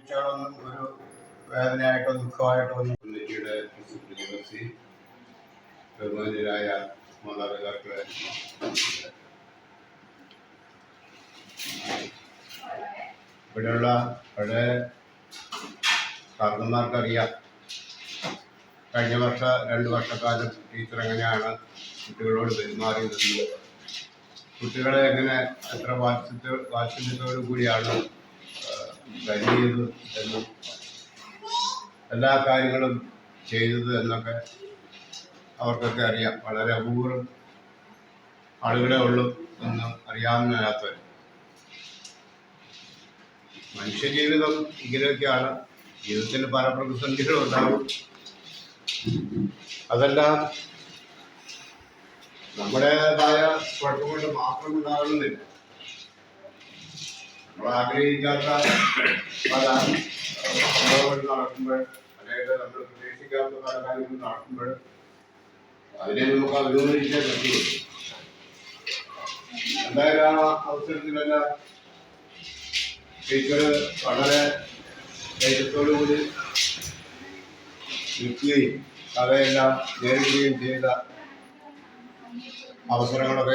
വീഴ്ചകളൊന്നും ഒരു വേദനയായിട്ടോ ദുഃഖമായിട്ടോ ഒന്നും കമ്മിറ്റിയുടെ ദിവസി ബഹുമാന്യരായ മാതാപിതാക്കളെ ഇവിടെയുള്ള പഴയ കാരണന്മാർക്കറിയാം കഴിഞ്ഞ 2 വർഷക്കാലം ടീച്ചർ എങ്ങനെയാണ് കുട്ടികളോട് പെരുമാറിയതെന്ന്, കുട്ടികളെ എങ്ങനെ എത്ര വാത്സല്യത്തോടു കൂടിയാണ് കരുതിയത് എന്നും എല്ലാ കാര്യങ്ങളും ചെയ്തത് എന്നൊക്കെ അവർക്കൊക്കെ അറിയാം. വളരെ അപൂർവം ആളുകളെ ഉള്ളൂ എന്ന് അറിയാവുന്നതിനകത്ത് മനുഷ്യജീവിതം ഇങ്ങനെയൊക്കെയാണ്. ജീവിതത്തിന് പല പ്രതിസന്ധികളും ഉണ്ടാകും. അതെല്ലാം നമ്മുടേതായ കുഴപ്പം കൊണ്ട് മാത്രം ഉണ്ടാകണമെന്നില്ല. നമ്മൾ ആഗ്രഹിക്കാത്ത പല സംഭവങ്ങൾ നടക്കുമ്പോൾ, അതായത് നമ്മൾ പ്രതീക്ഷിക്കാത്ത പല കാര്യങ്ങൾ നടക്കുമ്പോൾ അതിനെ നമുക്ക് അഭിമുഖീകരിക്കാൻ പറ്റുള്ളൂ. എന്തായാലും ആ അവസരത്തിലെല്ലാം ടീച്ചർ വളരെ ധൈര്യത്തോടുകൂടി നിൽക്കുകയും അവയെല്ലാം നേരിടുകയും ചെയ്ത അവസരങ്ങളൊക്കെ